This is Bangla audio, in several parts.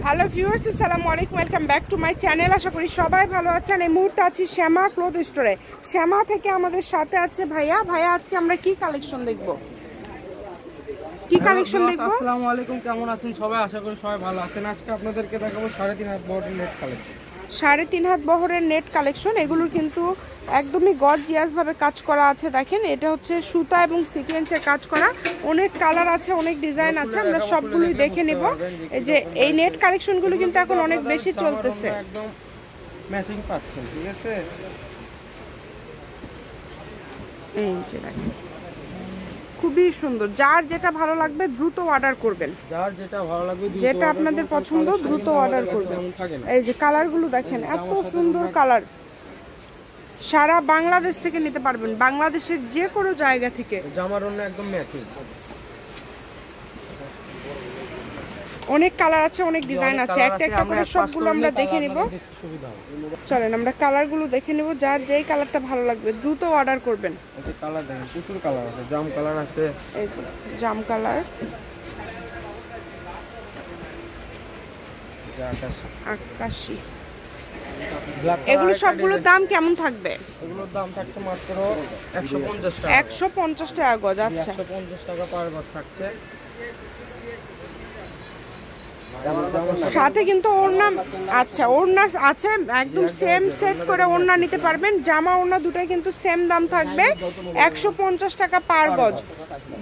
হ্যালো ভিউয়ার্স, আসসালামু আলাইকুম, welcome back to my channel. আশা করি সবাই ভালো আছেন। এই মুহূর্তে আছি শ্যামা ক্লথ স্টোরে। শ্যামা থেকে আমাদের সাথে আছে ভাইয়া। ভাইয়া, আজকে আমরা কি কালেকশন দেখব? কি কালেকশন দেখব? আসসালামু আলাইকুম, কেমন আছেন সবাই? আশা করি সবাই ভালো আছেন। আজকে আপনাদেরকে দেখাবো 3.5 হাত বহরের নেট কালেকশন। 3.5 হাত বহরের নেট কালেকশন। এগুলো কিন্তু একদমই গর্জিয়াস ভাবে কাজ করা আছে। দেখেন, এটা হচ্ছে সুতা এবং সিকোয়েন্সের কাজ করা। অনেক কালার আছে, অনেক ডিজাইন আছে, আমরা সবগুলোই দেখে নেব। এই যে এই নেট কালেকশনগুলো কিন্তু এখন অনেক বেশি চলতেছে। একদম ম্যাচিং পাচ্ছেন, ঠিক আছে? এই যে দেখেন, খুবই সুন্দর। যার যেটা ভালো লাগবে দ্রুত অর্ডার করবেন। যার যেটা ভালো লাগবে, যেটা আপনাদের পছন্দ দ্রুত অর্ডার করবেন। এই যে কালারগুলো দেখেন, এত সুন্দর কালার। সারা বাংলাদেশ থেকে নিতে পারবেন, বাংলাদেশের যে কোনো জায়গা থেকে। জামার অন্য একদম ম্যাচিং। অনেক কালার আছে, অনেক ডিজাইন আছে। একটা একটা করে সবগুলো আমরা দেখে নিব। চলেন আমরা কালারগুলো দেখে নিব। যার যেই কালারটা ভালো লাগবে দ্রুত অর্ডার করবেন। এই যে কালার দেখেন, প্রচুর কালার আছে। জাম কালার আছে, এই যে জাম কালার, আকাশী। এগুলো সবগুলোর দাম কেমন থাকবে? এগুলোর দাম থাকছে মাত্র 150 টাকা। 150 টাকা গজ। আচ্ছা, 150 টাকা পার গজ থাকছে। সাথে কিন্তু ওড়না, আচ্ছা ওড়না আছে একদম সেম সেট করে ওড়না নিতে পারবেন। জামা ওড়না দুটাই কিন্তু সেম দাম থাকবে, 150 টাকা পার গজ।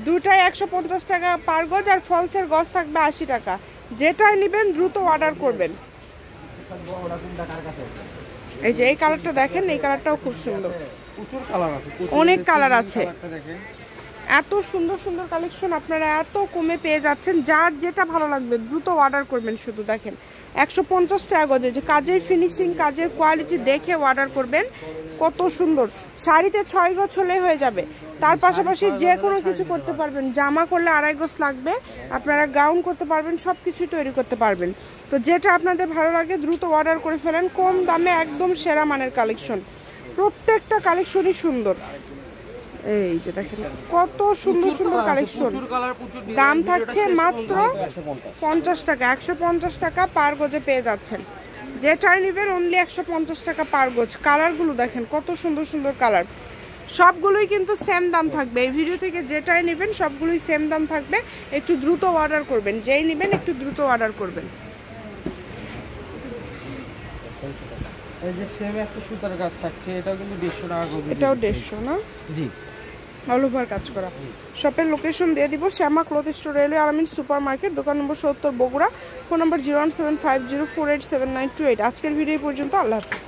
দুটাই 150 টাকা পার গজ, আর ফলসের গজ থাকবে 80 টাকা। যেটাই নেবেন দ্রুত অর্ডার করবেন। এই যে এই কালারটা দেখেন, এই কালারটাও খুব সুন্দর। প্রচুর কালার আছে, অনেক কালার আছে। এত সুন্দর সুন্দর কালেকশন আপনারা এত কমে পেয়ে যাচ্ছেন। যার যেটা ভালো লাগবে দ্রুত অর্ডার করবেন। শুধু দেখেন 150 টাকা গজে। যে কাজের ফিনিশিং, কাজের কোয়ালিটি দেখে অর্ডার করবেন। কত সুন্দর। শাড়িতে 6 গজ হলে হয়ে যাবে। তার পাশাপাশি যে কোনো কিছু করতে পারবেন। জামা করলে 2.5 গজ লাগবে, আপনারা গাউন করতে পারবেন, সব কিছুই তৈরি করতে পারবেন। তো যেটা আপনাদের ভালো লাগে দ্রুত অর্ডার করে ফেলেন। কম দামে একদম সেরা মানের কালেকশন। প্রত্যেকটা কালেকশনই সুন্দর। এই যে দেখেন কত সুন্দর সুন্দর কালেকশন। দাম থাকছে মাত্র 50 টাকা। 150 টাকা পার গজে পেয়ে যাচ্ছেন। যেটাই নেবেন অনলি 150 টাকা পার গজ। কালারগুলো দেখেন কত সুন্দর সুন্দর কালার। সবগুলোই কিন্তু সেম দাম থাকবে। এই ভিডিও থেকে যেটাই নেবেন সবগুলোই সেম দাম থাকবে। একটু দ্রুত অর্ডার করবেন। যেই নেবেন একটু দ্রুত অর্ডার করবেন। এই যে সেম একটা সুতার কাজ থাকছে, এটাও কিন্তু 150 টাকা গজ। এটাও 150 না? জি, অল ওভার কাজ করা। শপের লোকেশন দিয়ে দিব, শ্যামা ক্লথ স্টোর, রেলওয়ে আলামিন সুপার মার্কেট, দোকান নম্বর 70, বগুড়া। ফোন নম্বর 01750487928। আজকের ভিডিও পর্যন্ত। আল্লাহ হাফেজ।